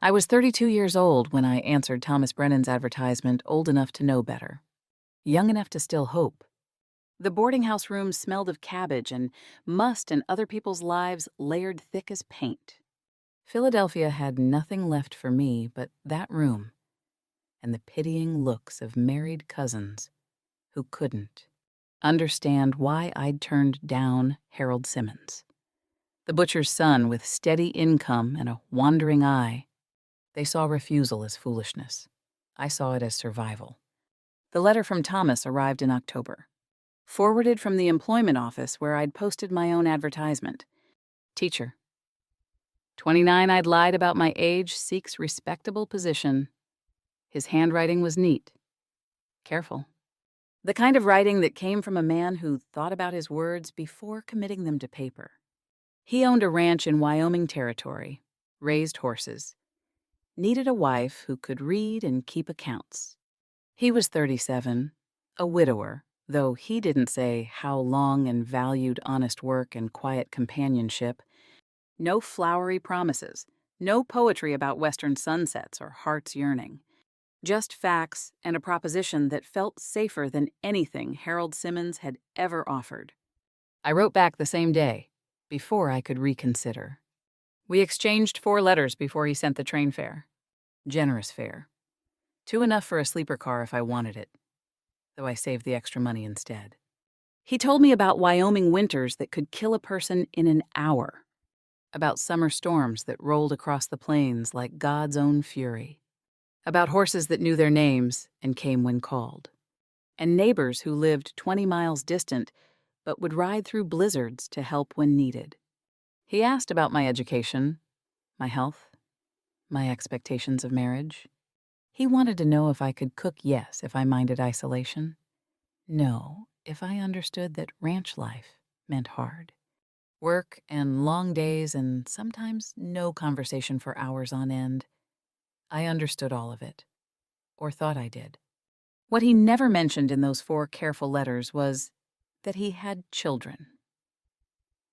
I was 32 years old when I answered Thomas Brennan's advertisement, old enough to know better, young enough to still hope. The boarding house room smelled of cabbage and must and other people's lives layered thick as paint. Philadelphia had nothing left for me but that room and the pitying looks of married cousins who couldn't understand why I'd turned down Harold Simmons. The butcher's son with steady income and a wandering eye. They saw refusal as foolishness. I saw it as survival. The letter from Thomas arrived in October, forwarded from the employment office where I'd posted my own advertisement. Teacher. 29, I'd lied about my age, seeks respectable position. His handwriting was neat. Careful. The kind of writing that came from a man who thought about his words before committing them to paper. He owned a ranch in Wyoming Territory, raised horses, needed a wife who could read and keep accounts. He was 37, a widower, though he didn't say how long and valued honest work and quiet companionship. No flowery promises, no poetry about western sunsets or heart's yearning. Just facts and a proposition that felt safer than anything Harold Simmons had ever offered. I wrote back the same day, before I could reconsider. We exchanged 4 letters before he sent the train fare. Generous fare. 2 enough for a sleeper car if I wanted it, though I saved the extra money instead. He told me about Wyoming winters that could kill a person in an hour, about summer storms that rolled across the plains like God's own fury, about horses that knew their names and came when called, and neighbors who lived 20 miles distant but would ride through blizzards to help when needed. He asked about my education, my health, my expectations of marriage. He wanted to know if I could cook, yes, if I minded isolation. No, if I understood that ranch life meant hard. Work and long days and sometimes no conversation for hours on end. I understood all of it, or thought I did. What he never mentioned in those 4 careful letters was that he had children.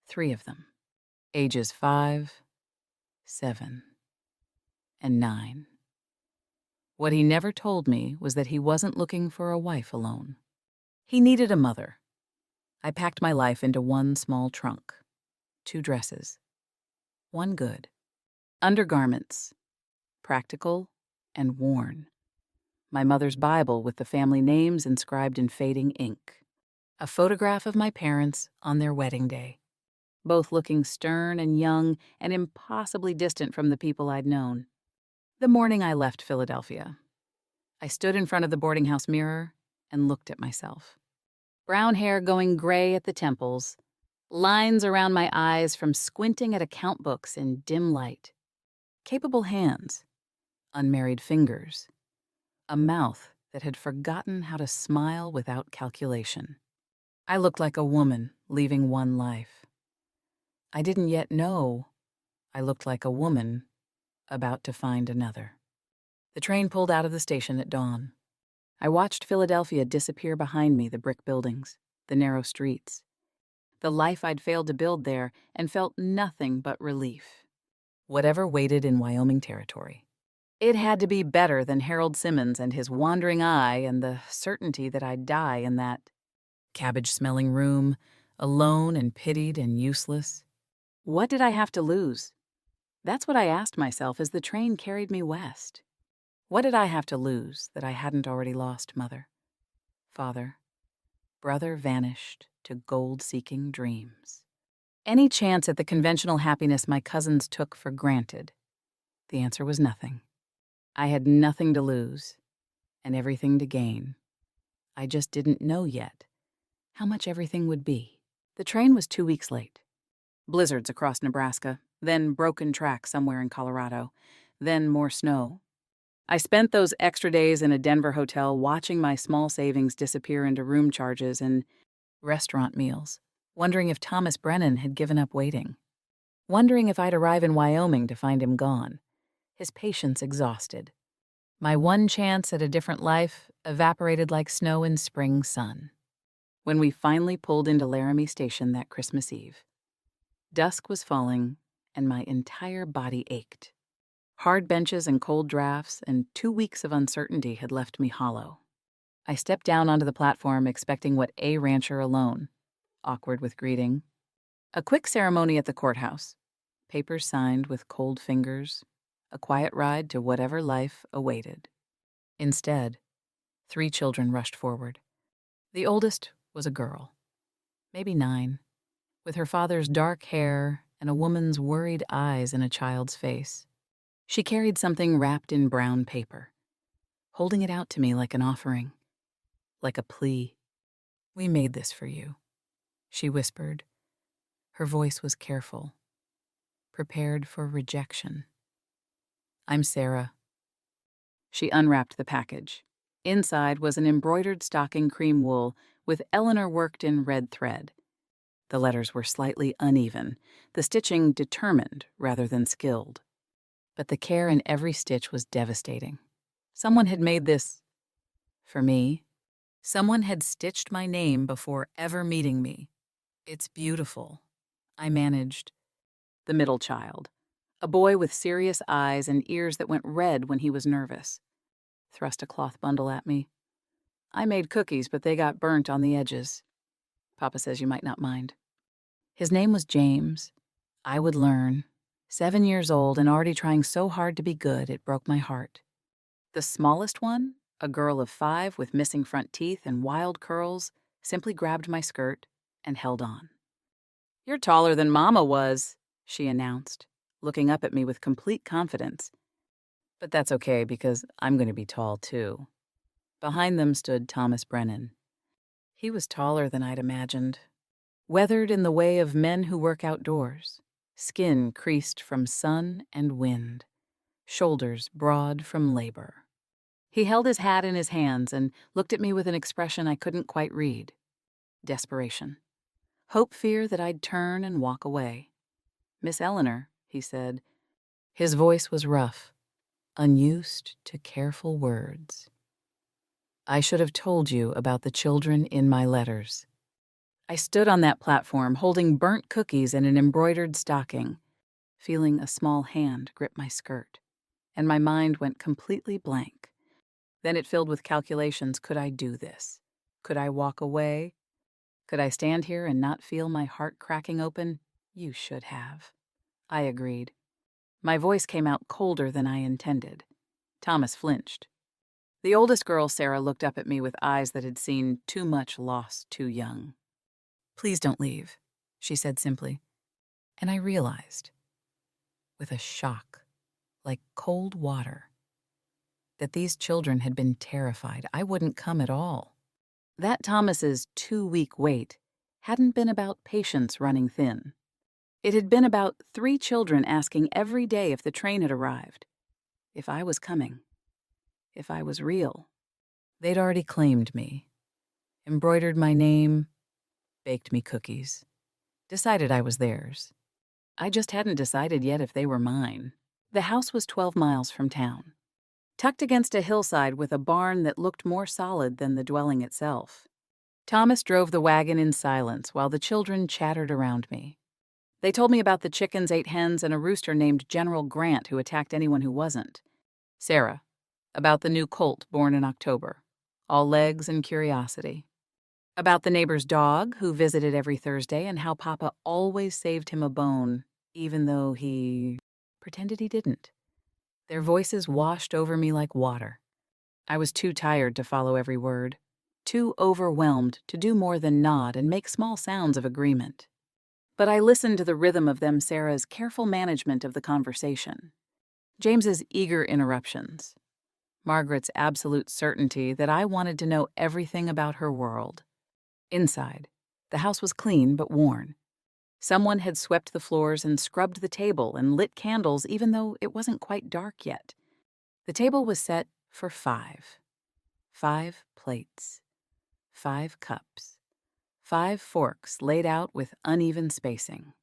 3 of them, ages 5, 7, and 9. What he never told me was that he wasn't looking for a wife alone. He needed a mother. I packed my life into one small trunk. 2 dresses. One good. Undergarments. Practical and worn. My mother's Bible with the family names inscribed in fading ink. A photograph of my parents on their wedding day, both looking stern and young and impossibly distant from the people I'd known. The morning I left Philadelphia, I stood in front of the boarding house mirror and looked at myself. Brown hair going gray at the temples, lines around my eyes from squinting at account books in dim light, capable hands, unmarried fingers, a mouth that had forgotten how to smile without calculation. I looked like a woman leaving one life. I didn't yet know I looked like a woman about to find another. The train pulled out of the station at dawn. I watched Philadelphia disappear behind me, the brick buildings, the narrow streets, the life I'd failed to build there, and felt nothing but relief. Whatever waited in Wyoming Territory. It had to be better than Harold Simmons and his wandering eye and the certainty that I'd die in that cabbage-smelling room, alone and pitied and useless. What did I have to lose? That's what I asked myself as the train carried me west. What did I have to lose that I hadn't already lost, Mother, Father, brother vanished to gold-seeking dreams? Any chance at the conventional happiness my cousins took for granted? The answer was nothing. I had nothing to lose and everything to gain. I just didn't know yet how much everything would be. The train was 2 weeks late. Blizzards across Nebraska, then broken track somewhere in Colorado, then more snow. I spent those extra days in a Denver hotel watching my small savings disappear into room charges and restaurant meals, wondering if Thomas Brennan had given up waiting, wondering if I'd arrive in Wyoming to find him gone, his patience exhausted. My one chance at a different life evaporated like snow in spring sun. When we finally pulled into Laramie Station that Christmas Eve, dusk was falling and my entire body ached. Hard benches and cold drafts and 2 weeks of uncertainty had left me hollow. I stepped down onto the platform expecting what a rancher alone. Awkward with greeting. A quick ceremony at the courthouse. Papers signed with cold fingers. A quiet ride to whatever life awaited. Instead, 3 children rushed forward. The oldest was a girl, maybe 9, with her father's dark hair and a woman's worried eyes in a child's face. She carried something wrapped in brown paper, holding it out to me like an offering, like a plea. "We made this for you," she whispered. Her voice was careful, prepared for rejection. "I'm Sarah." She unwrapped the package. Inside was an embroidered stocking cream wool with Eleanor worked in red thread. The letters were slightly uneven, the stitching determined rather than skilled. But the care in every stitch was devastating. Someone had made this for me. Someone had stitched my name before ever meeting me. "It's beautiful," I managed. The middle child, a boy with serious eyes and ears that went red when he was nervous, thrust a cloth bundle at me. "I made cookies, but they got burnt on the edges. Papa says you might not mind." His name was James. I would learn. 7 years old and already trying so hard to be good, it broke my heart. The smallest one, a girl of 5 with missing front teeth and wild curls, simply grabbed my skirt and held on. "You're taller than Mama was," she announced, looking up at me with complete confidence. But that's okay because I'm going to be tall too. Behind them stood Thomas Brennan. He was taller than I'd imagined. Weathered in the way of men who work outdoors, skin creased from sun and wind, shoulders broad from labor. He held his hat in his hands and looked at me with an expression I couldn't quite read. Desperation. Hope-fear that I'd turn and walk away. "Miss Eleanor," he said. His voice was rough, unused to careful words. "I should have told you about the children in my letters." I stood on that platform holding burnt cookies and an embroidered stocking, feeling a small hand grip my skirt, and my mind went completely blank. Then it filled with calculations. Could I do this? Could I walk away? Could I stand here and not feel my heart cracking open? "You should have." I agreed. My voice came out colder than I intended. Thomas flinched. The oldest girl, Sarah, looked up at me with eyes that had seen too much loss too young. "Please don't leave," she said simply. And I realized, with a shock, like cold water, that these children had been terrified I wouldn't come at all. That Thomas's 2-week wait hadn't been about patience running thin. It had been about 3 children asking every day if the train had arrived, if I was coming, if I was real. They'd already claimed me, embroidered my name, baked me cookies, decided I was theirs. I just hadn't decided yet if they were mine. The house was 12 miles from town, tucked against a hillside with a barn that looked more solid than the dwelling itself. Thomas drove the wagon in silence while the children chattered around me. They told me about the chickens, 8 hens, and a rooster named General Grant who attacked anyone who wasn't. Sarah, about the new colt born in October, all legs and curiosity. About the neighbor's dog who visited every Thursday and how Papa always saved him a bone, even though he pretended he didn't. Their voices washed over me like water. I was too tired to follow every word, too overwhelmed to do more than nod and make small sounds of agreement. But I listened to the rhythm of them, Sarah's careful management of the conversation, James's eager interruptions, Margaret's absolute certainty that I wanted to know everything about her world. Inside, the house was clean but worn. Someone had swept the floors and scrubbed the table and lit candles even though it wasn't quite dark yet. The table was set for 5. 5 plates, 5 cups, 5 forks laid out with uneven spacing.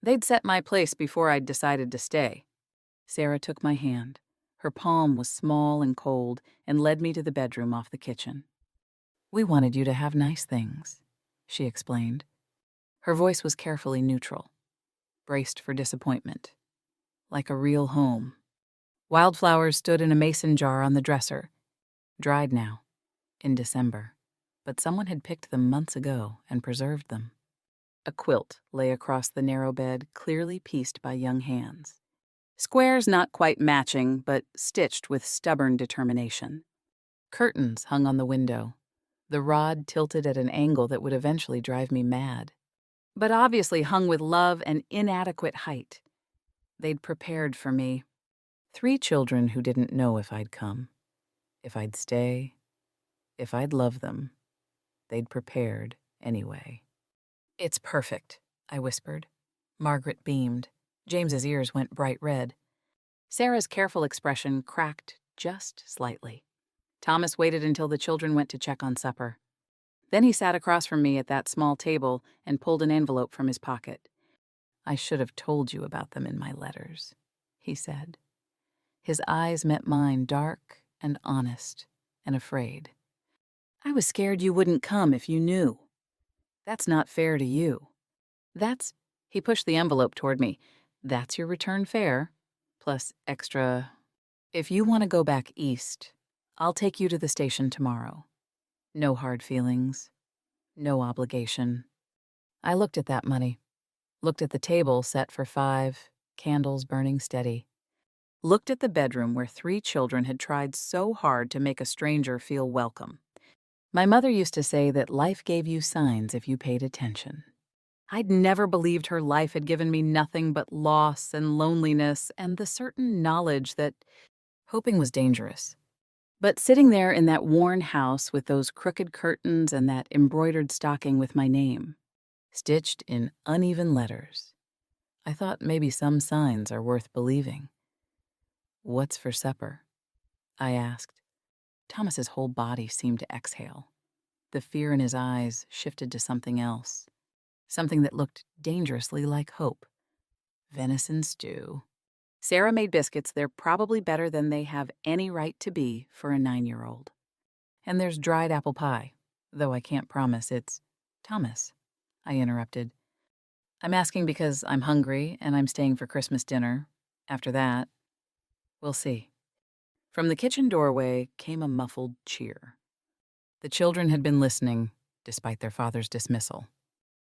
They'd set my place before I'd decided to stay. Sarah took my hand. Her palm was small and cold and led me to the bedroom off the kitchen. "We wanted you to have nice things," she explained. Her voice was carefully neutral, braced for disappointment, like a real home. Wildflowers stood in a mason jar on the dresser, dried now, in December, but someone had picked them months ago and preserved them. A quilt lay across the narrow bed, clearly pieced by young hands. Squares not quite matching, but stitched with stubborn determination. Curtains hung on the window, the rod tilted at an angle that would eventually drive me mad, but obviously hung with love and inadequate height. They'd prepared for me. 3 children who didn't know if I'd come, if I'd stay, if I'd love them. They'd prepared anyway. "It's perfect," I whispered. Margaret beamed. James's ears went bright red. Sarah's careful expression cracked just slightly. Thomas waited until the children went to check on supper. Then he sat across from me at that small table and pulled an envelope from his pocket. "I should have told you about them in my letters," he said. His eyes met mine, dark and honest and afraid. "I was scared you wouldn't come if you knew. That's not fair to you. That's," he pushed the envelope toward me, "that's your return fare, plus extra. If you want to go back east, I'll take you to the station tomorrow. No hard feelings, no obligation." I looked at that money, looked at the table set for 5, candles burning steady, looked at the bedroom where 3 children had tried so hard to make a stranger feel welcome. My mother used to say that life gave you signs if you paid attention. I'd never believed her life had given me nothing but loss and loneliness and the certain knowledge that hoping was dangerous. But sitting there in that worn house with those crooked curtains and that embroidered stocking with my name, stitched in uneven letters, I thought maybe some signs are worth believing. "What's for supper?" I asked. Thomas's whole body seemed to exhale. The fear in his eyes shifted to something else, something that looked dangerously like hope. "Venison stew." Sarah made biscuits. They're probably better than they have any right to be for a 9-year-old. "And there's dried apple pie, though I can't promise it's—" "Thomas," I interrupted. "I'm asking because I'm hungry and I'm staying for Christmas dinner. After that, we'll see." From the kitchen doorway came a muffled cheer. The children had been listening, despite their father's dismissal.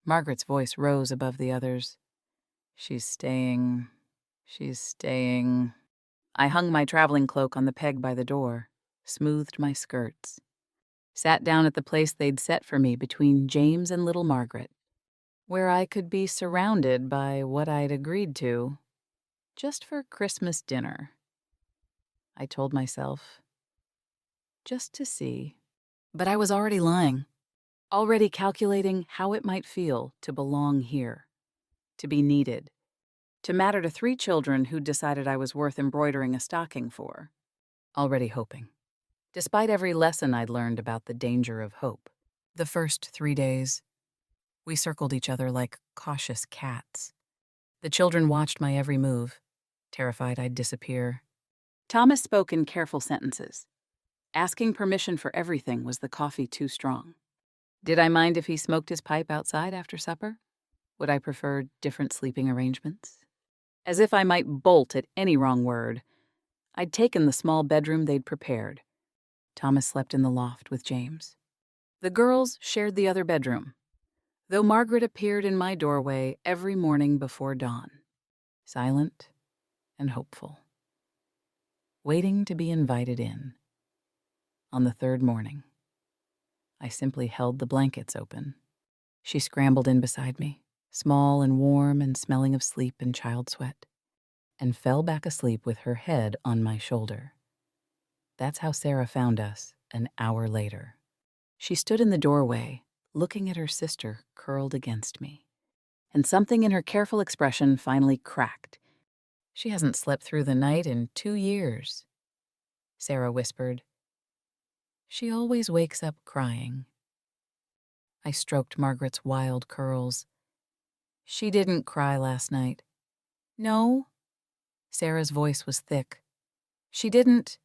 Margaret's voice rose above the others. "She's staying. She's staying." I hung my traveling cloak on the peg by the door, smoothed my skirts, sat down at the place they'd set for me between James and little Margaret, where I could be surrounded by what I'd agreed to, just for Christmas dinner. I told myself, just to see. But I was already lying, already calculating how it might feel to belong here, to be needed, to matter to 3 children who'd decided I was worth embroidering a stocking for, already hoping. Despite every lesson I'd learned about the danger of hope. The first 3 days, we circled each other like cautious cats. The children watched my every move, terrified I'd disappear. Thomas spoke in careful sentences. Asking permission for everything was the coffee too strong. Did I mind if he smoked his pipe outside after supper? Would I prefer different sleeping arrangements? As if I might bolt at any wrong word, I'd taken the small bedroom they'd prepared. Thomas slept in the loft with James. The girls shared the other bedroom, though Margaret appeared in my doorway every morning before dawn, silent and hopeful, waiting to be invited in. On the 3rd morning, I simply held the blankets open. She scrambled in beside me, small and warm and smelling of sleep and child sweat, and fell back asleep with her head on my shoulder. That's how Sarah found us an hour later. She stood in the doorway, looking at her sister curled against me, and something in her careful expression finally cracked. "She hasn't slept through the night in 2 years," Sarah whispered. "She always wakes up crying." I stroked Margaret's wild curls. "She didn't cry last night." "No?" Sarah's voice was thick. "She didn't."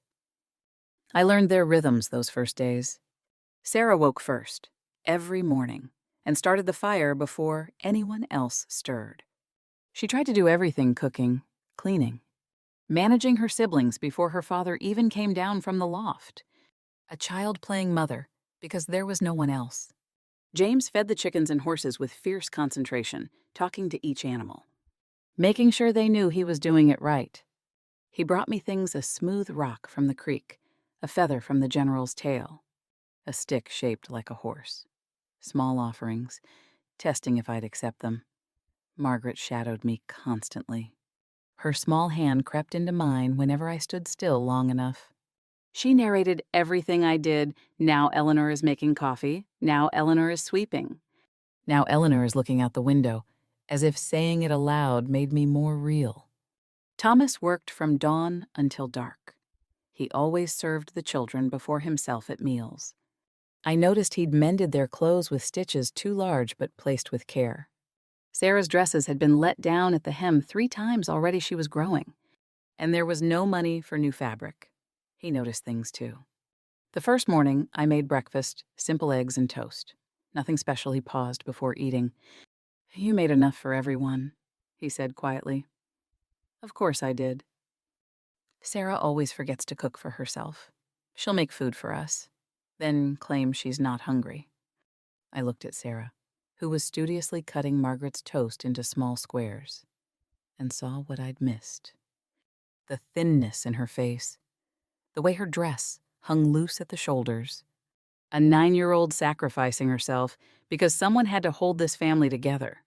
I learned their rhythms those first days. Sarah woke first, every morning, and started the fire before anyone else stirred. She tried to do everything: cooking, cleaning, managing her siblings before her father even came down from the loft. A child playing mother, because there was no one else. James fed the chickens and horses with fierce concentration, talking to each animal, making sure they knew he was doing it right. He brought me things: a smooth rock from the creek, a feather from the general's tail, a stick shaped like a horse. Small offerings, testing if I'd accept them. Margaret shadowed me constantly. Her small hand crept into mine whenever I stood still long enough. She narrated everything I did. Now Eleanor is making coffee. Now Eleanor is sweeping. Now Eleanor is looking out the window, as if saying it aloud made me more real. Thomas worked from dawn until dark. He always served the children before himself at meals. I noticed he'd mended their clothes with stitches too large but placed with care. Sarah's dresses had been let down at the hem 3 times already. She was growing, and there was no money for new fabric. He noticed things too. The first morning, I made breakfast, simple eggs and toast. Nothing special. He paused before eating. "You made enough for everyone," he said quietly. Of course I did. Sarah always forgets to cook for herself. She'll make food for us, then claim she's not hungry. I looked at Sarah, who was studiously cutting Margaret's toast into small squares, and saw what I'd missed. The thinness in her face, the way her dress hung loose at the shoulders. A 9-year-old sacrificing herself because someone had to hold this family together.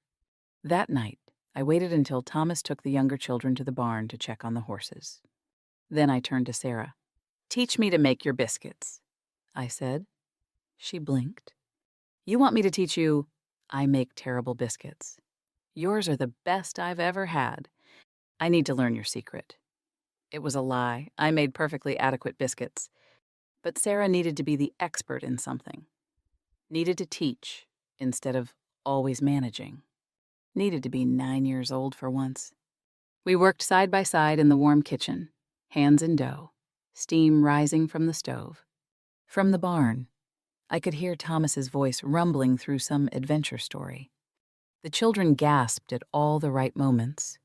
That night, I waited until Thomas took the younger children to the barn to check on the horses. Then I turned to Sarah. "Teach me to make your biscuits," I said. She blinked. "You want me to teach you? I make terrible biscuits. Yours are the best I've ever had. I need to learn your secret." It was a lie. I made perfectly adequate biscuits. But Sarah needed to be the expert in something. Needed to teach instead of always managing. Needed to be 9 years old for once. We worked side by side in the warm kitchen, hands in dough, steam rising from the stove. From the barn, I could hear Thomas's voice rumbling through some adventure story. The children gasped at all the right moments.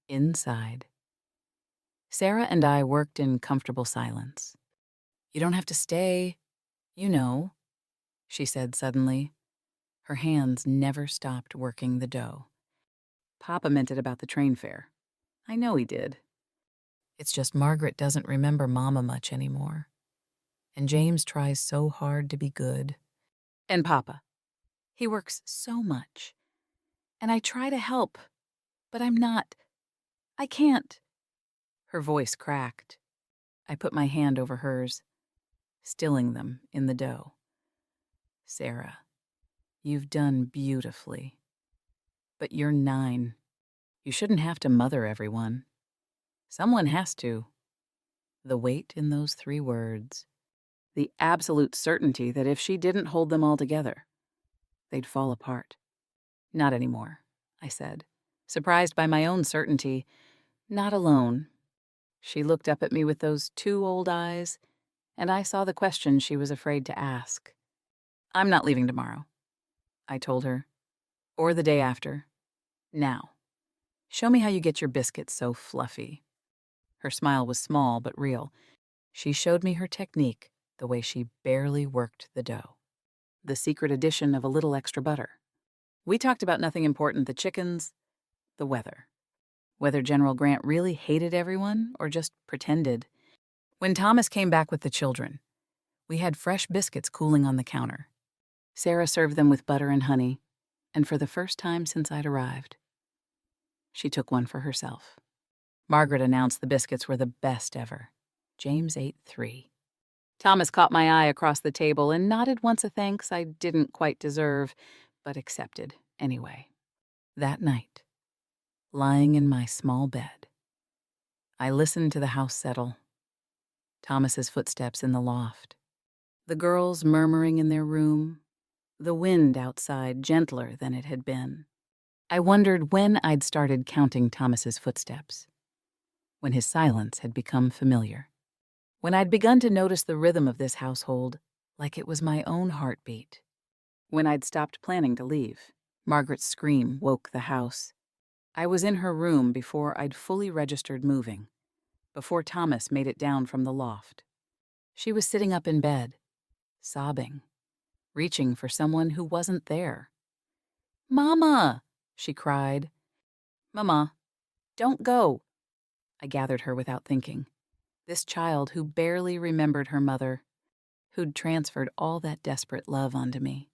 Inside, Sarah and I worked in comfortable silence. "You don't have to stay, you know," she said suddenly. Her hands never stopped working the dough. "Papa meant it about the train fare. I know he did. It's just Margaret doesn't remember Mama much anymore. And James tries so hard to be good. And Papa. He works so much. And I try to help, but I'm not. I can't." Her voice cracked. I put my hand over hers, stilling them in the dough. "Sarah, you've done beautifully. But you're 9. You shouldn't have to mother everyone. Someone has to." The weight in those 3 words. The absolute certainty that if she didn't hold them all together, they'd fall apart. "Not anymore," I said, surprised by my own certainty. "Not alone." She looked up at me with those 2 old eyes, and I saw the question she was afraid to ask. "I'm not leaving tomorrow," I told her. "Or the day after. Now, show me how you get your biscuits so fluffy." Her smile was small but real. She showed me her technique, the way she barely worked the dough. The secret addition of a little extra butter. We talked about nothing important: the chickens, the weather. Whether General Grant really hated everyone or just pretended. When Thomas came back with the children, we had fresh biscuits cooling on the counter. Sarah served them with butter and honey, and for the first time since I'd arrived, she took one for herself. Margaret announced the biscuits were the best ever. James ate 3. Thomas caught my eye across the table and nodded once a thanks I didn't quite deserve, but accepted anyway. That night, lying in my small bed, I listened to the house settle. Thomas's footsteps in the loft. The girls murmuring in their room. The wind outside gentler than it had been. I wondered when I'd started counting Thomas's footsteps. When his silence had become familiar. When I'd begun to notice the rhythm of this household like it was my own heartbeat. When I'd stopped planning to leave. Margaret's scream woke the house. I was in her room before I'd fully registered moving. before Thomas made it down from the loft. She was sitting up in bed, sobbing, reaching for someone who wasn't there. "Mama!" she cried. "Mama, don't go." I gathered her without thinking. This child who barely remembered her mother, who'd transferred all that desperate love onto me.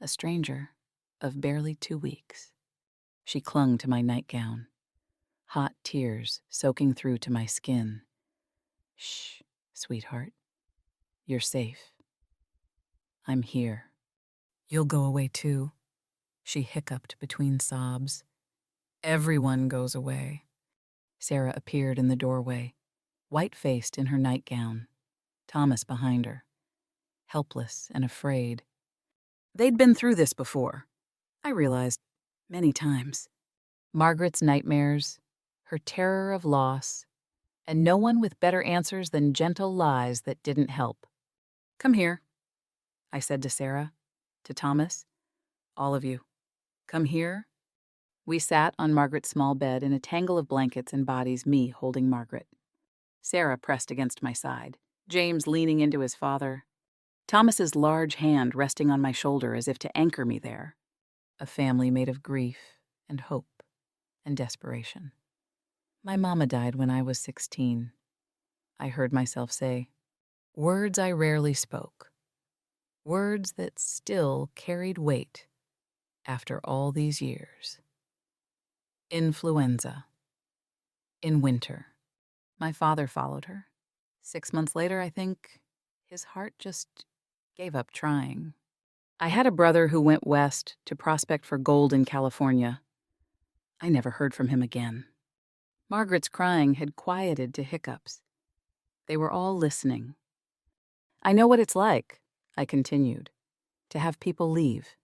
A stranger of barely 2 weeks. She clung to my nightgown, hot tears soaking through to my skin. "Shh, sweetheart. You're safe. I'm here." "You'll go away too," she hiccuped between sobs. "Everyone goes away." Sarah appeared in the doorway, white-faced in her nightgown, Thomas behind her, helpless and afraid. They'd been through this before, I realized, many times. Margaret's nightmares, her terror of loss, and no one with better answers than gentle lies that didn't help. "Come here," I said to Sarah, to Thomas. "All of you, come here." We sat on Margaret's small bed in a tangle of blankets and bodies, me holding Margaret. Sarah pressed against my side, James leaning into his father, Thomas's large hand resting on my shoulder as if to anchor me there. A family made of grief and hope and desperation. My mama died when I was 16. I heard myself say, words I rarely spoke, words that still carried weight after all these years. Influenza. In winter. My father followed her. 6 months later, I think, his heart just gave up trying. I had a brother who went west to prospect for gold in California. I never heard from him again. Margaret's crying had quieted to hiccups. They were all listening. "I know what it's like," I continued, "to have people leave.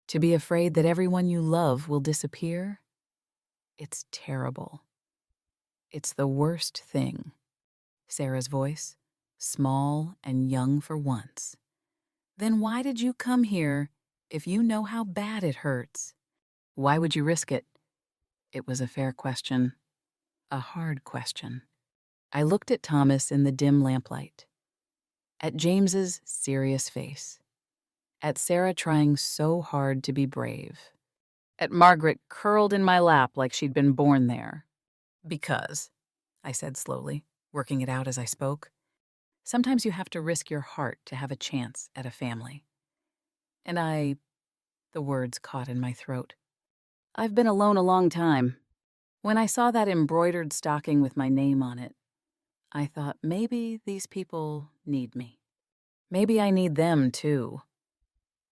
To be afraid that everyone you love will disappear. It's terrible. It's the worst thing." Sarah's voice, small and young for once. "Then why did you come here if you know how bad it hurts? Why would you risk it?" It was a fair question, a hard question. I looked at Thomas in the dim lamplight, at James's serious face, at Sarah trying so hard to be brave, at Margaret curled in my lap like she'd been born there. "Because," I said slowly, working it out as I spoke, "sometimes you have to risk your heart to have a chance at a family." And the words caught in my throat. "I've been alone a long time. When I saw that embroidered stocking with my name on it, I thought maybe these people need me. Maybe I need them too."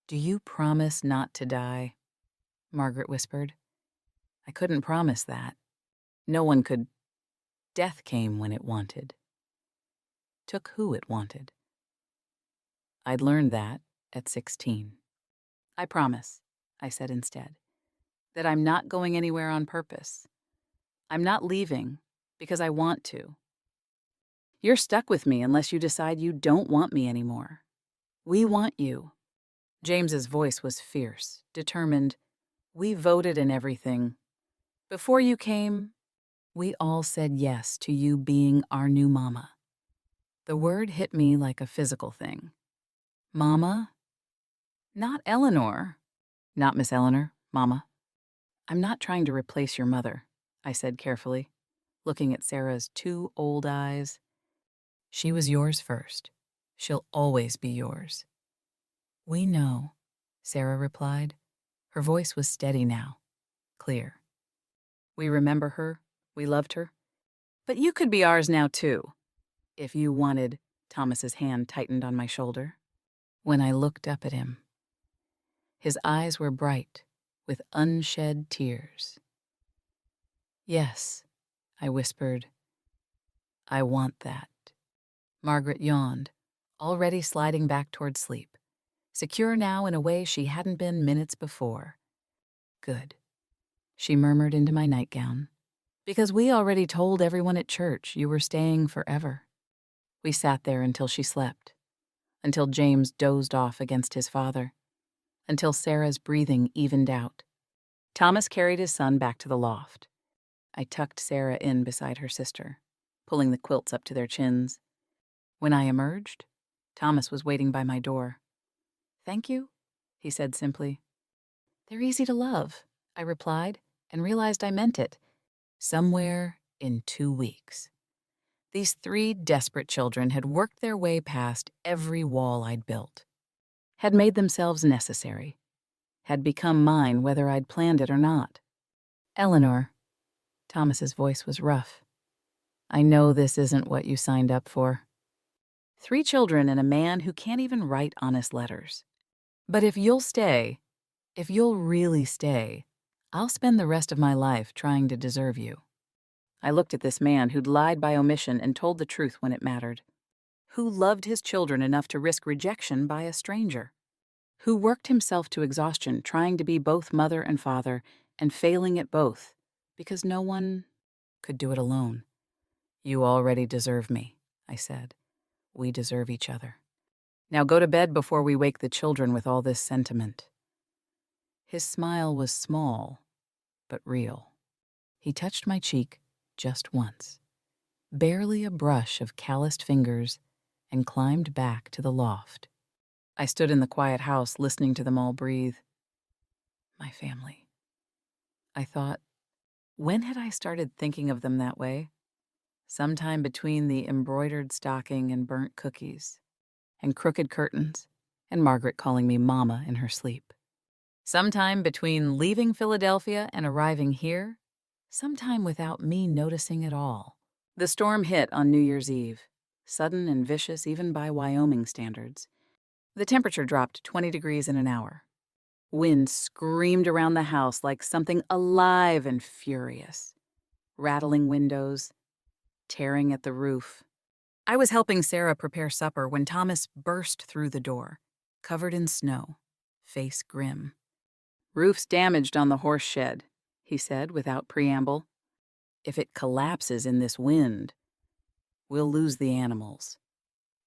"Do you promise not to die?" Margaret whispered. I couldn't promise that. No one could. Death came when it wanted. Took who it wanted. I'd learned that at 16. "I promise," I said instead, "that I'm not going anywhere on purpose. I'm not leaving because I want to. You're stuck with me unless you decide you don't want me anymore. We want you." James's voice was fierce, determined. "We voted and everything. Before you came, we all said yes to you being our new mama." The word hit me like a physical thing. "Mama?" "Not Eleanor." "Not Miss Eleanor, Mama." "I'm not trying to replace your mother," I said carefully, looking at Sarah's 2 old eyes. "She was yours first. She'll always be yours." "We know," Sarah replied. Her voice was steady now, clear. "We remember her. We loved her. But you could be ours now, too. If you wanted." Thomas's hand tightened on my shoulder. When I looked up at him, his eyes were bright with unshed tears. "Yes," I whispered. "I want that." Margaret yawned, already sliding back toward sleep, secure now in a way she hadn't been minutes before. "Good," she murmured into my nightgown, "because we already told everyone at church you were staying forever." We sat there until she slept, until James dozed off against his father, until Sarah's breathing evened out. Thomas carried his son back to the loft. I tucked Sarah in beside her sister. pulling the quilts up to their chins. When I emerged, Thomas was waiting by my door. "Thank you," he said simply. "They're easy to love," I replied, and realized I meant it. Somewhere in 2 weeks. These 3 desperate children had worked their way past every wall I'd built, had made themselves necessary, had become mine whether I'd planned it or not. "Eleanor," Thomas's voice was rough, "I know this isn't what you signed up for. 3 children and a man who can't even write honest letters. But if you'll stay, if you'll really stay, I'll spend the rest of my life trying to deserve you." I looked at this man who'd lied by omission and told the truth when it mattered, who loved his children enough to risk rejection by a stranger, who worked himself to exhaustion trying to be both mother and father and failing at both because no one could do it alone. "You already deserve me," I said. "We deserve each other. Now go to bed before we wake the children with all this sentiment." His smile was small, but real. He touched my cheek just once, barely a brush of calloused fingers, and climbed back to the loft. I stood in the quiet house listening to them all breathe. My family. I thought, when had I started thinking of them that way? Sometime between the embroidered stocking and burnt cookies, and crooked curtains, and Margaret calling me Mama in her sleep. Sometime between leaving Philadelphia and arriving here, sometime without me noticing at all. The storm hit on New Year's Eve, sudden and vicious even by Wyoming standards. The temperature dropped 20 degrees in an hour. Wind screamed around the house like something alive and furious, rattling windows, tearing at the roof. I was helping Sarah prepare supper when Thomas burst through the door, covered in snow, face grim. "Roof's damaged on the horse shed," he said without preamble. "If it collapses in this wind, we'll lose the animals.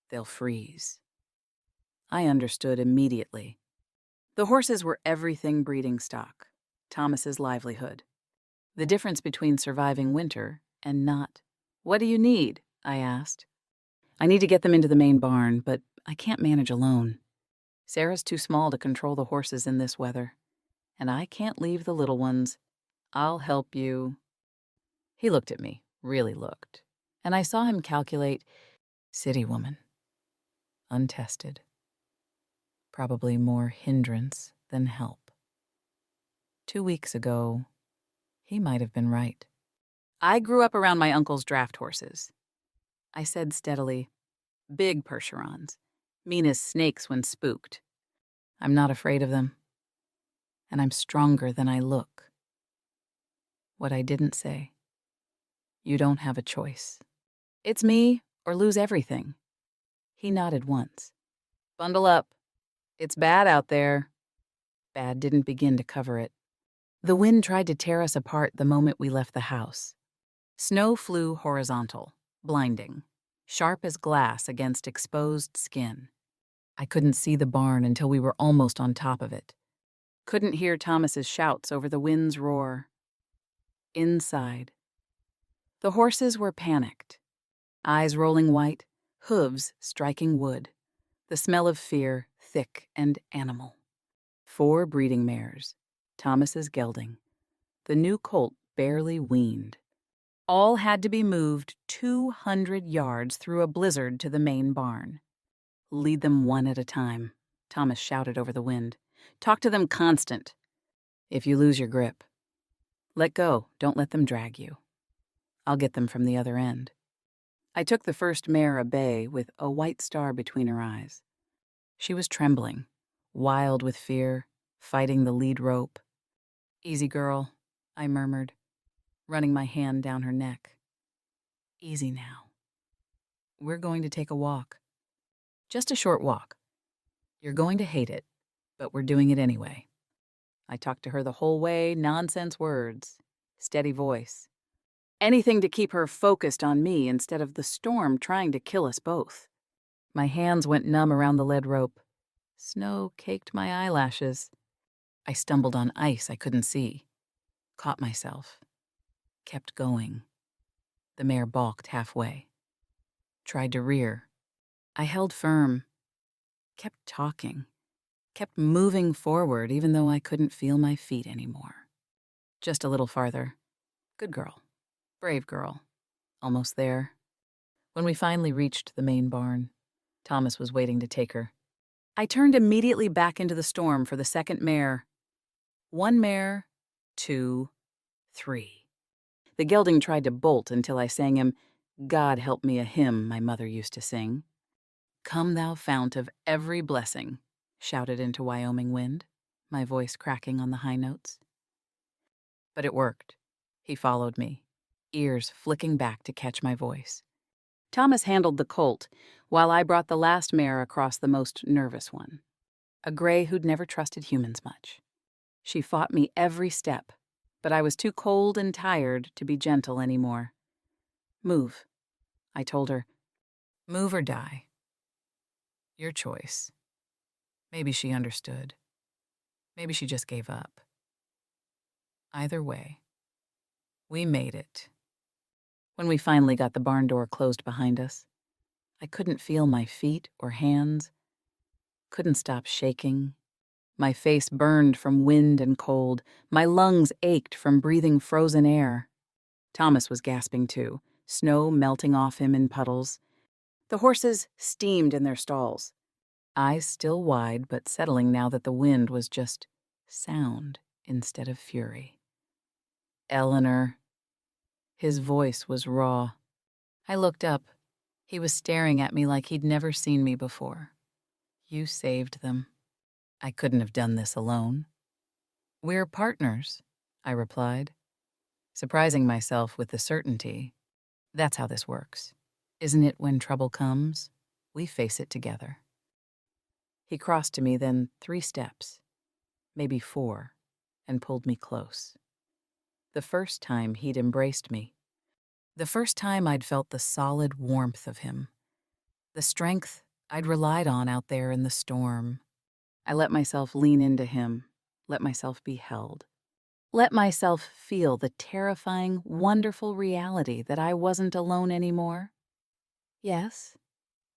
They'll freeze." I understood immediately. The horses were everything breeding stock, Thomas's livelihood. The difference between surviving winter and not. "What do you need?" I asked. "I need to get them into the main barn, but I can't manage alone. Sarah's too small to control the horses in this weather, and I can't leave the little ones. I'll help you." He looked at me, really looked, and I saw him calculate, city woman, untested. Probably more hindrance than help. 2 weeks ago, he might have been right. "I grew up around my uncle's draft horses," I said steadily. "Big Percherons, mean as snakes when spooked. I'm not afraid of them, and I'm stronger than I look." What I didn't say, you don't have a choice. It's me or lose everything. He nodded once. "Bundle up. It's bad out there." Bad didn't begin to cover it. The wind tried to tear us apart the moment we left the house. Snow flew horizontal, blinding, sharp as glass against exposed skin. I couldn't see the barn until we were almost on top of it. Couldn't hear Thomas's shouts over the wind's roar. Inside, the horses were panicked, eyes rolling white, hooves striking wood, the smell of fear thick and animal. 4 breeding mares, Thomas's gelding, the new colt barely weaned. All had to be moved 200 yards through a blizzard to the main barn. "Lead them one at a time," Thomas shouted over the wind. "Talk to them constant. If you lose your grip, let go, don't let them drag you. I'll get them from the other end." I took the first mare a bay with a white star between her eyes. She was trembling, wild with fear, fighting the lead rope. "Easy, girl," I murmured, running my hand down her neck. "Easy now. We're going to take a walk. Just a short walk. You're going to hate it, but we're doing it anyway." I talked to her the whole way, nonsense words, steady voice. Anything to keep her focused on me instead of the storm trying to kill us both. My hands went numb around the lead rope. Snow caked my eyelashes. I stumbled on ice I couldn't see. Caught myself. Kept going. The mare balked halfway. Tried to rear. I held firm. Kept talking. Kept moving forward even though I couldn't feel my feet anymore. Just a little farther. Good girl. Brave girl. Almost there. When we finally reached the main barn, Thomas was waiting to take her. I turned immediately back into the storm for the second mare. 1 mare, 2, 3. The gelding tried to bolt until I sang him, "God help me," a hymn my mother used to sing. "Come thou fount of every blessing," shouted into Wyoming wind, my voice cracking on the high notes. But it worked. He followed me, ears flicking back to catch my voice. Thomas handled the colt, while I brought the last mare across the most nervous one, a gray who'd never trusted humans much. She fought me every step, but I was too cold and tired to be gentle anymore. "Move," I told her. "Move or die. Your choice." Maybe she understood. Maybe she just gave up. Either way, we made it. When we finally got the barn door closed behind us, I couldn't feel my feet or hands, couldn't stop shaking. My face burned from wind and cold. My lungs ached from breathing frozen air. Thomas was gasping too, snow melting off him in puddles. The horses steamed in their stalls, eyes still wide but settling now that the wind was just sound instead of fury. "Eleanor." His voice was raw. I looked up. He was staring at me like he'd never seen me before. "You saved them. I couldn't have done this alone." "We're partners," I replied, surprising myself with the certainty. That's how this works. Isn't it when trouble comes, we face it together? He crossed to me then 3 steps, maybe 4, and pulled me close. The first time he'd embraced me. The first time I'd felt the solid warmth of him. The strength I'd relied on out there in the storm. I let myself lean into him, let myself be held. Let myself feel the terrifying, wonderful reality that I wasn't alone anymore. "Yes,"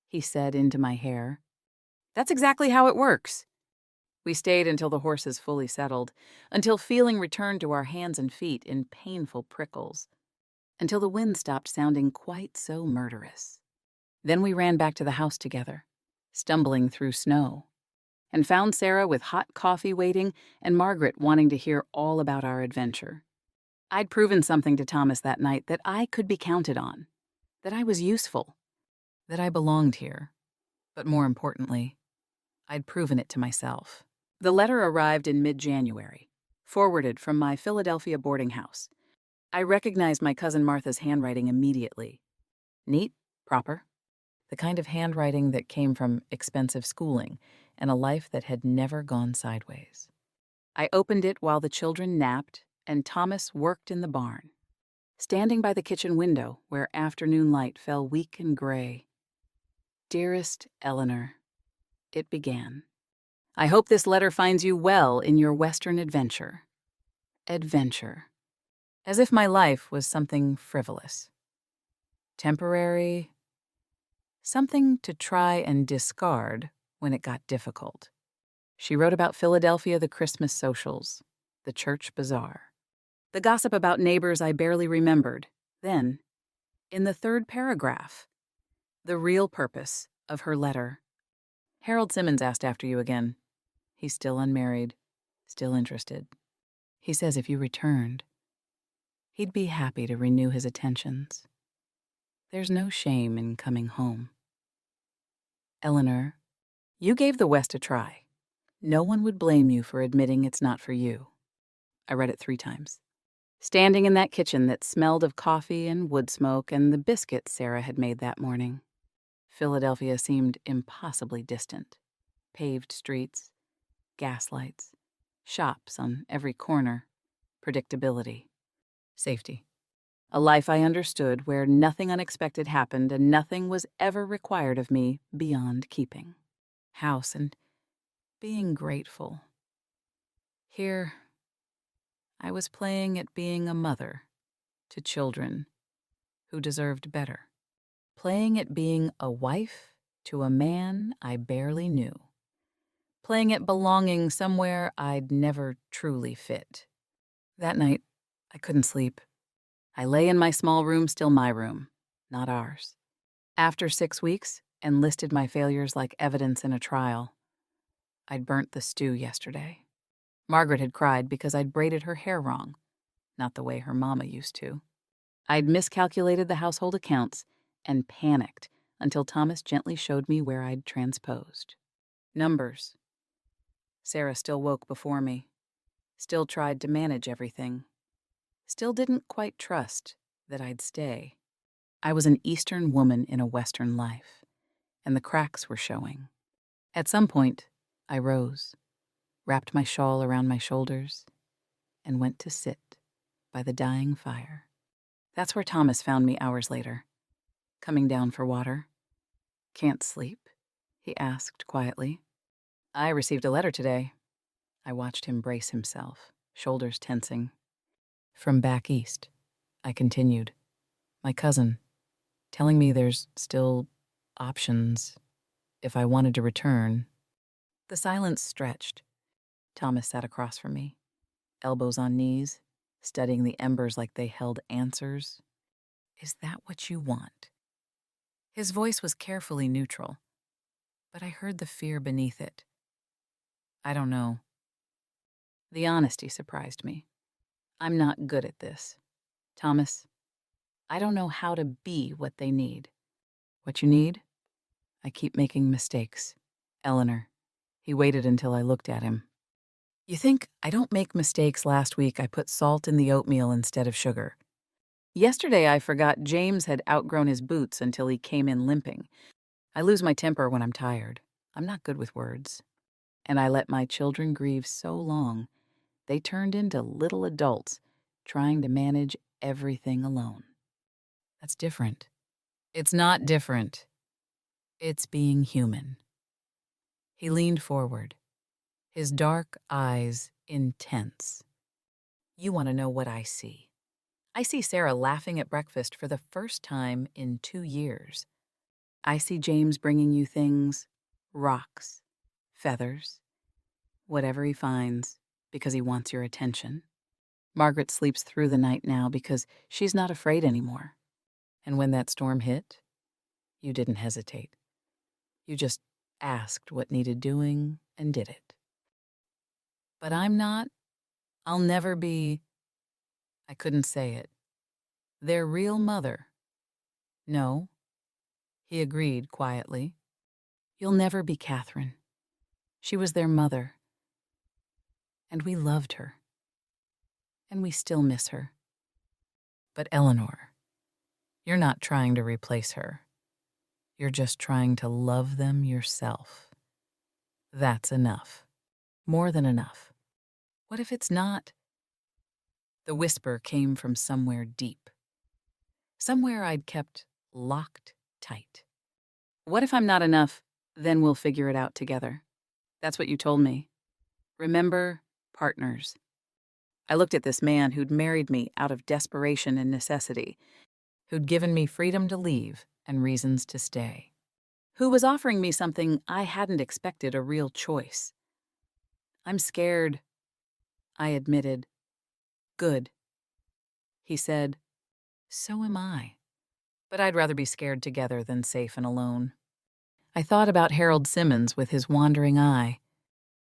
he said into my hair. "That's exactly how it works." We stayed until the horses fully settled, until feeling returned to our hands and feet in painful prickles, until the wind stopped sounding quite so murderous. Then we ran back to the house together, stumbling through snow, and found Sarah with hot coffee waiting and Margaret wanting to hear all about our adventure. I'd proven something to Thomas that night, that I could be counted on, that I was useful, that I belonged here. But more importantly, I'd proven it to myself. The letter arrived in mid-January, forwarded from my Philadelphia boarding house. I recognized my cousin Martha's handwriting immediately. Neat, proper, the kind of handwriting that came from expensive schooling and a life that had never gone sideways. I opened it while the children napped and Thomas worked in the barn, standing by the kitchen window where afternoon light fell weak and gray. "Dearest Eleanor," it began. "I hope this letter finds you well in your Western adventure." Adventure. As if my life was something frivolous. Temporary. Something to try and discard when it got difficult. She wrote about Philadelphia, the Christmas socials, the church bazaar, the gossip about neighbors I barely remembered. Then, in the 3rd paragraph, the real purpose of her letter. "Harold Simmons asked after you again. He's still unmarried, still interested. He says if you returned, he'd be happy to renew his attentions. There's no shame in coming home. Eleanor, you gave the West a try. No one would blame you for admitting it's not for you." I read it 3 times. Standing in that kitchen that smelled of coffee and wood smoke and the biscuits Sarah had made that morning, Philadelphia seemed impossibly distant. Paved streets, gas lights, shops on every corner, predictability, safety. A life I understood where nothing unexpected happened and nothing was ever required of me beyond keeping house and being grateful. Here, I was playing at being a mother to children who deserved better. Playing at being a wife to a man I barely knew. Playing at belonging somewhere I'd never truly fit. That night, I couldn't sleep. I lay in my small room, still my room, not ours. After 6 weeks, and listed my failures like evidence in a trial. I'd burnt the stew yesterday. Margaret had cried because I'd braided her hair wrong, not the way her mama used to. I'd miscalculated the household accounts and panicked until Thomas gently showed me where I'd transposed. Numbers. Sarah still woke before me, still tried to manage everything, still didn't quite trust that I'd stay. I was an Eastern woman in a Western life, and the cracks were showing. At some point, I rose, wrapped my shawl around my shoulders, and went to sit by the dying fire. That's where Thomas found me hours later, coming down for water. "Can't sleep?" he asked quietly. "I received a letter today." I watched him brace himself, shoulders tensing. "From back east," I continued. "My cousin, telling me there's still options if I wanted to return." The silence stretched. Thomas sat across from me, elbows on knees, studying the embers like they held answers. "Is that what you want?" His voice was carefully neutral, but I heard the fear beneath it. "I don't know." The honesty surprised me. "I'm not good at this. Thomas, I don't know how to be what they need." "What you need?" "I keep making mistakes." "Eleanor." He waited until I looked at him. "You think I don't make mistakes? Last week I put salt in the oatmeal instead of sugar. Yesterday I forgot James had outgrown his boots until he came in limping. I lose my temper when I'm tired. I'm not good with words. And I let my children grieve so long, they turned into little adults trying to manage everything alone." "That's different." "It's not different. It's being human." He leaned forward, his dark eyes intense. "You want to know what I see? I see Sarah laughing at breakfast for the first time in 2 years. I see James bringing you things, rocks, feathers, whatever he finds, because he wants your attention. Margaret sleeps through the night now because she's not afraid anymore. And when that storm hit, you didn't hesitate. You just asked what needed doing and did it. But I'm not, I'll never be," I couldn't say it, "their real mother." "No," he agreed quietly. "You'll never be Catherine. She was their mother. And we loved her. And we still miss her. But Eleanor, you're not trying to replace her. You're just trying to love them yourself. That's enough. More than enough. What if it's not?" The whisper came from somewhere deep. Somewhere I'd kept locked tight. "What if I'm not enough? Then we'll figure it out together. That's what you told me. Remember, partners." I looked at this man who'd married me out of desperation and necessity, who'd given me freedom to leave and reasons to stay, who was offering me something I hadn't expected, a real choice. "I'm scared," I admitted. "Good." He said, "So am I. But I'd rather be scared together than safe and alone." I thought about Harold Simmons with his wandering eye,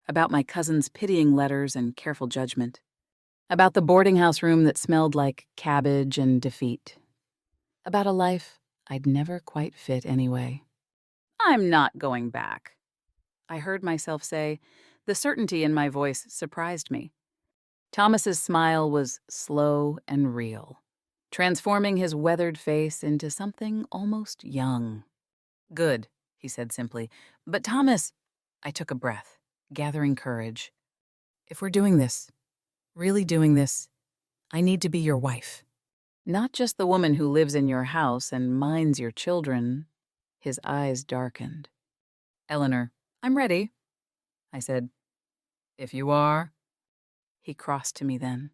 about my cousin's pitying letters and careful judgment, about the boarding house room that smelled like cabbage and defeat, about a life I'd never quite fit anyway. "I'm not going back," I heard myself say. The certainty in my voice surprised me. Thomas's smile was slow and real, transforming his weathered face into something almost young. "Good," he said simply. "But Thomas," I took a breath, gathering courage. "If we're doing this, really doing this, I need to be your wife. Not just the woman who lives in your house and minds your children." His eyes darkened. "Eleanor, I'm ready," I said. "If you are." He crossed to me then,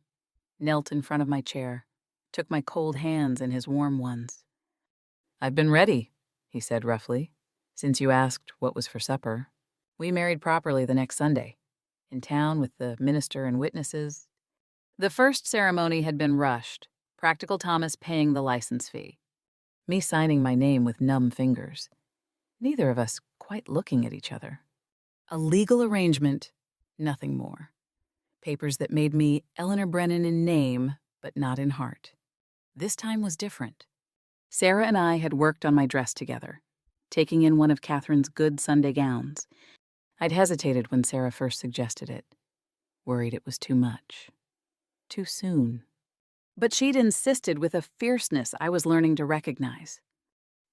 knelt in front of my chair, took my cold hands in his warm ones. "I've been ready," he said roughly, "since you asked what was for supper. We married properly the next Sunday, in town with the minister and witnesses." The first ceremony had been rushed, Practical Thomas paying the license fee, me signing my name with numb fingers, neither of us quite looking at each other. A legal arrangement, nothing more. Papers that made me Eleanor Brennan in name, but not in heart. This time was different. Sarah and I had worked on my dress together, taking in one of Catherine's good Sunday gowns. I'd hesitated when Sarah first suggested it, worried it was too much. Too soon. But she'd insisted with a fierceness I was learning to recognize.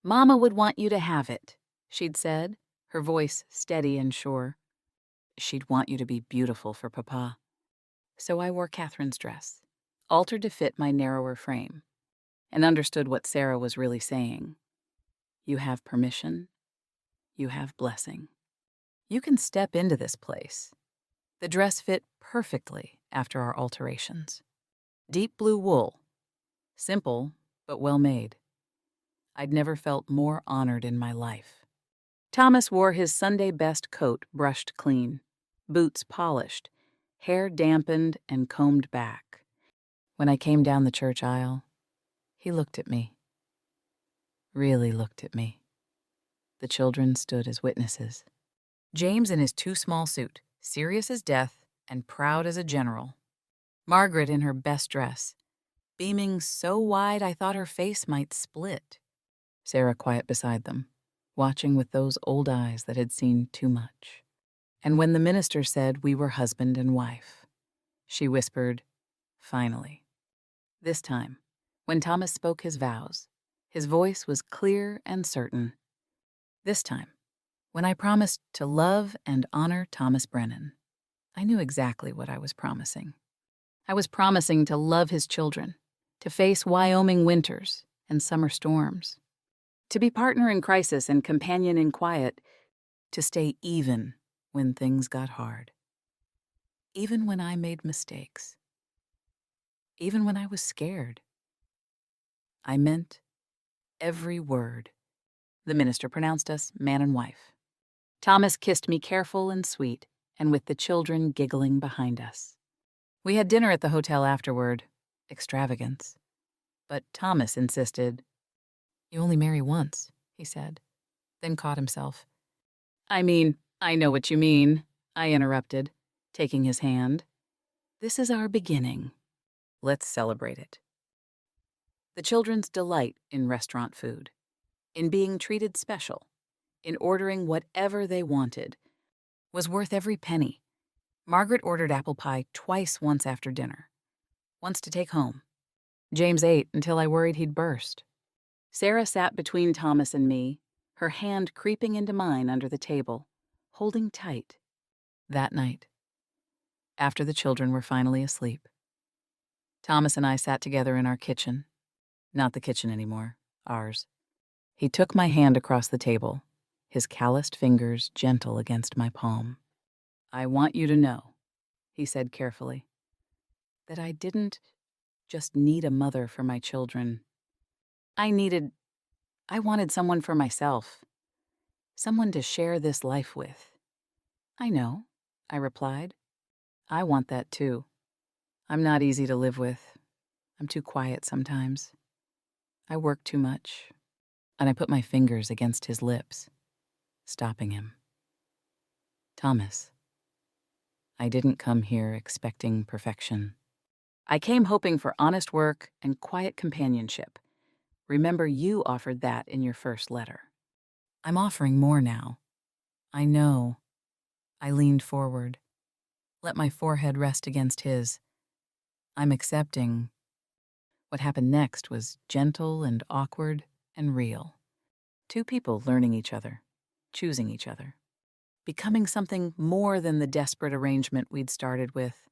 "Mama would want you to have it," she'd said, her voice steady and sure. "She'd want you to be beautiful for Papa." So I wore Catherine's dress, altered to fit my narrower frame, and understood what Sarah was really saying. You have permission. You have blessing. You can step into this place. The dress fit perfectly after our alterations. Deep blue wool. Simple, but well made. I'd never felt more honored in my life. Thomas wore his Sunday best coat brushed clean, boots polished, hair dampened and combed back. When I came down the church aisle, he looked at me. Really looked at me. The children stood as witnesses. James in his too small suit, serious as death and proud as a general. Margaret in her best dress, beaming so wide I thought her face might split. Sarah quiet beside them, watching with those old eyes that had seen too much. And when the minister said we were husband and wife, she whispered, "Finally." This time, when Thomas spoke his vows, his voice was clear and certain. This time, when I promised to love and honor Thomas Brennan, I knew exactly what I was promising. I was promising to love his children, to face Wyoming winters and summer storms, to be partner in crisis and companion in quiet, to stay even when things got hard. Even when I made mistakes. Even when I was scared. I meant every word. The minister pronounced us man and wife. Thomas kissed me careful and sweet, and with the children giggling behind us. We had dinner at the hotel afterward. Extravagance. But Thomas insisted. "You only marry once," he said, then caught himself. "I mean, I know what you mean," I interrupted, taking his hand. "This is our beginning. Let's celebrate it." The children's delight in restaurant food, in being treated special, in ordering whatever they wanted, was worth every penny. Margaret ordered apple pie twice once after dinner, once to take home. James ate until I worried he'd burst. Sarah sat between Thomas and me, her hand creeping into mine under the table, holding tight. That night, after the children were finally asleep, Thomas and I sat together in our kitchen. Not the kitchen anymore, ours. He took my hand across the table, his calloused fingers gentle against my palm. "I want you to know," he said carefully, "that I didn't just need a mother for my children. I wanted someone for myself, someone to share this life with." "I know," I replied. "I want that too. I'm not easy to live with. I'm too quiet sometimes. I work too much." And I put my fingers against his lips, stopping him. "Thomas, I didn't come here expecting perfection. I came hoping for honest work and quiet companionship. Remember, you offered that in your first letter. I'm offering more now. I know." I leaned forward, let my forehead rest against his. "I'm accepting." What happened next was gentle and awkward and real. Two people learning each other, choosing each other, becoming something more than the desperate arrangement we'd started with.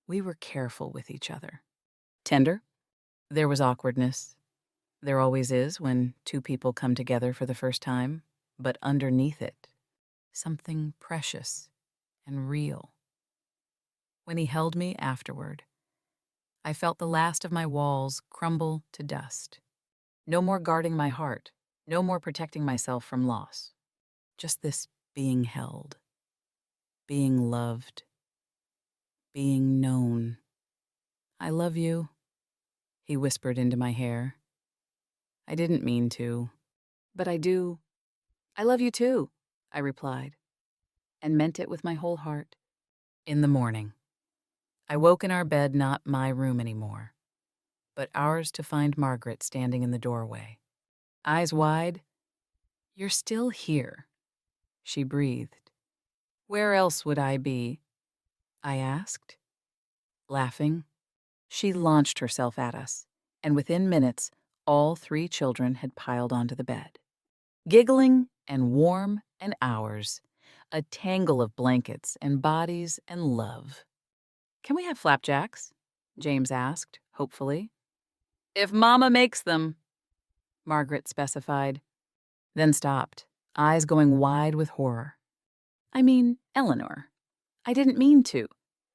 We were careful with each other. Tender? There was awkwardness. There always is when two people come together for the first time, but underneath it, something precious and real. When he held me afterward, I felt the last of my walls crumble to dust. No more guarding my heart. No more protecting myself from loss. Just this being held, being loved, being known. "I love you," he whispered into my hair. I didn't mean to, but I do. "I love you too," I replied, and meant it with my whole heart. In the morning, I woke in our bed, not my room anymore, but ours, to find Margaret standing in the doorway. Eyes wide. "You're still here," she breathed. "Where else would I be?" I asked. Laughing, she launched herself at us, and within minutes, all 3 children had piled onto the bed. Giggling and warm and ours, a tangle of blankets and bodies and love. "Can we have flapjacks?" James asked, hopefully. "If Mama makes them," Margaret specified, then stopped, eyes going wide with horror. "I mean, Eleanor, I didn't mean to.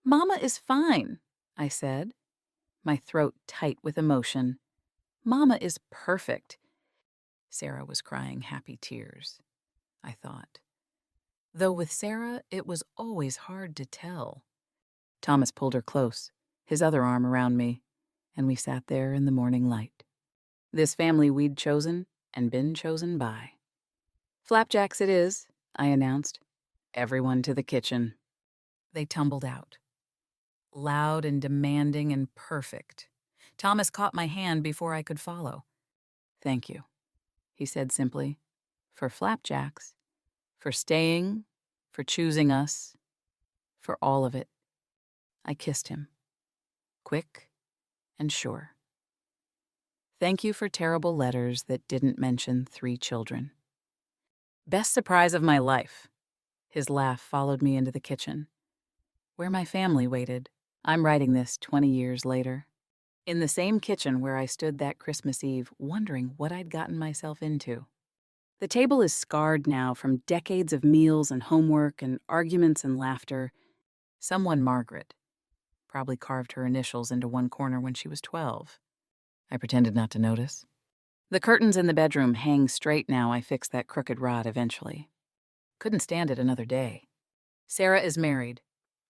Mama is fine," I said, my throat tight with emotion. "Mama is perfect." Sarah was crying happy tears, I thought. Though with Sarah, it was always hard to tell. Thomas pulled her close, his other arm around me, and we sat there in the morning light. This family we'd chosen and been chosen by. "Flapjacks it is," I announced. "Everyone to the kitchen." They tumbled out. Loud and demanding and perfect. Thomas caught my hand before I could follow. "Thank you," he said simply, "for flapjacks, for staying, for choosing us, for all of it." I kissed him, quick and sure. Thank you for terrible letters that didn't mention 3 children. Best surprise of my life. His laugh followed me into the kitchen, where my family waited. I'm writing this 20 years later. In the same kitchen where I stood that Christmas Eve, wondering what I'd gotten myself into. The table is scarred now from decades of meals and homework and arguments and laughter. Someone Margaret probably carved her initials into one corner when she was 12. I pretended not to notice. The curtains in the bedroom hang straight now. I fixed that crooked rod eventually. Couldn't stand it another day. Sarah is married,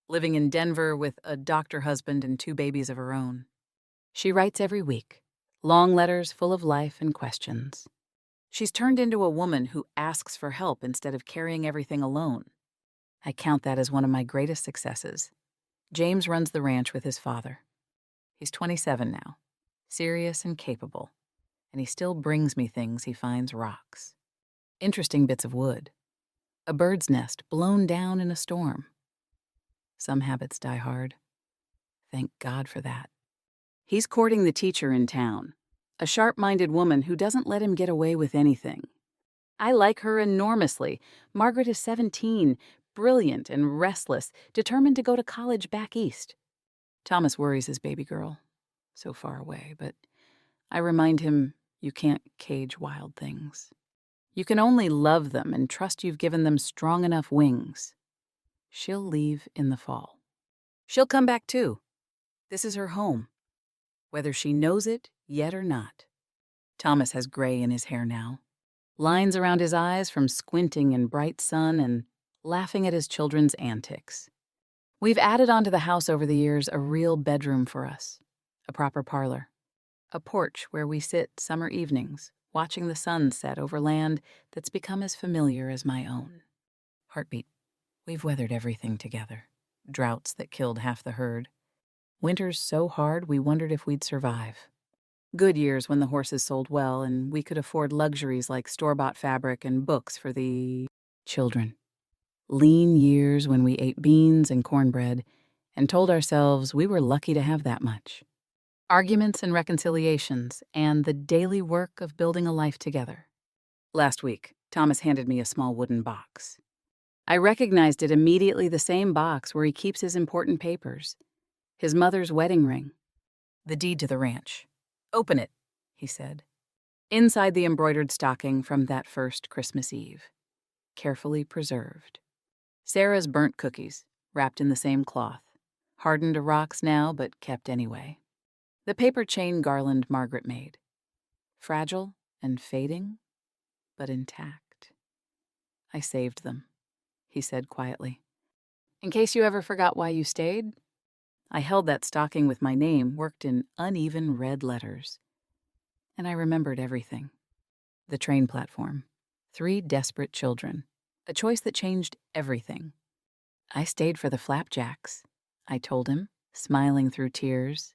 living in Denver with a doctor husband and 2 babies of her own. She writes every week, long letters full of life and questions. She's turned into a woman who asks for help instead of carrying everything alone. I count that as one of my greatest successes. James runs the ranch with his father. He's 27 now, serious and capable, and he still brings me things he finds: rocks, interesting bits of wood, a bird's nest blown down in a storm. Some habits die hard. Thank God for that. He's courting the teacher in town, a sharp-minded woman who doesn't let him get away with anything. I like her enormously. Margaret is 17, brilliant and restless, determined to go to college back east. Thomas worries his baby girl, so far away, but I remind him you can't cage wild things. You can only love them and trust you've given them strong enough wings. She'll leave in the fall. She'll come back too. This is her home, whether she knows it yet or not. Thomas has gray in his hair now, lines around his eyes from squinting in bright sun and laughing at his children's antics. We've added onto the house over the years a real bedroom for us, a proper parlor, a porch where we sit summer evenings, watching the sun set over land that's become as familiar as my own. Heartbeat. We've weathered everything together. Droughts that killed half the herd. Winters so hard we wondered if we'd survive. Good years when the horses sold well and we could afford luxuries like store-bought fabric and books for the children. Lean years when we ate beans and cornbread and told ourselves we were lucky to have that much. Arguments and reconciliations and the daily work of building a life together. Last week, Thomas handed me a small wooden box. I recognized it immediately, the same box where he keeps his important papers. His mother's wedding ring. The deed to the ranch. "Open it," he said. Inside the embroidered stocking from that first Christmas Eve. Carefully preserved. Sarah's burnt cookies, wrapped in the same cloth. Hardened to rocks now, but kept anyway. The paper chain garland Margaret made. fragile and fading, but intact. I saved them, he said quietly. In case you ever forgot why you stayed, I held that stocking with my name worked in uneven red letters. And I remembered everything. The train platform, 3 desperate children, a choice that changed everything. I stayed for the flapjacks, I told him, smiling through tears.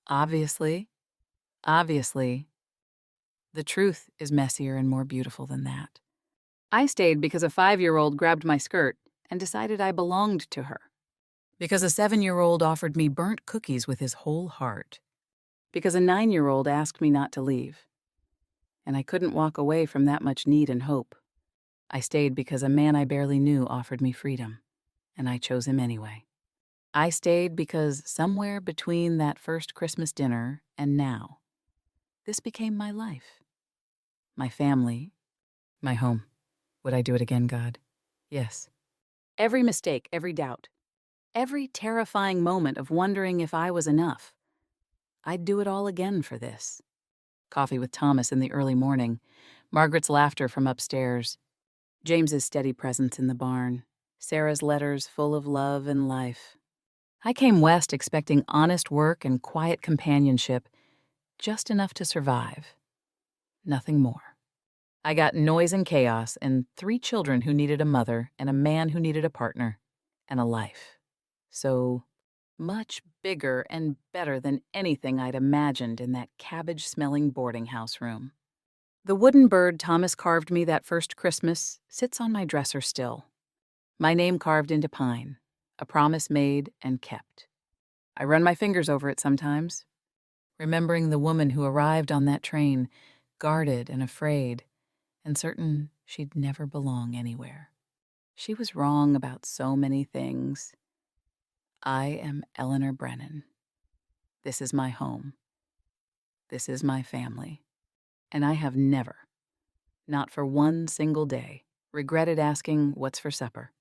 Obviously, the truth is messier and more beautiful than that. I stayed because a 5-year-old grabbed my skirt and decided I belonged to her. Because a 7-year-old offered me burnt cookies with his whole heart. Because a 9-year-old asked me not to leave. And I couldn't walk away from that much need and hope. I stayed because a man I barely knew offered me freedom, and I chose him anyway. I stayed because somewhere between that first Christmas dinner and now, this became my life. My family, my home. Would I do it again, God? Yes. Every mistake, every doubt, every terrifying moment of wondering if I was enough. I'd do it all again for this. Coffee with Thomas in the early morning, Margaret's laughter from upstairs, James's steady presence in the barn, Sarah's letters full of love and life. I came west expecting honest work and quiet companionship, just enough to survive. Nothing more. I got noise and chaos and 3 children who needed a mother and a man who needed a partner and a life. So much bigger and better than anything I'd imagined in that cabbage-smelling boarding house room. The wooden bird Thomas carved me that first Christmas sits on my dresser still. My name carved into pine, a promise made and kept. I run my fingers over it sometimes, remembering the woman who arrived on that train, guarded and afraid, and certain she'd never belong anywhere. She was wrong about so many things. I am Eleanor Brennan. This is my home. This is my family. And I have never, not for one single day, regretted asking what's for supper.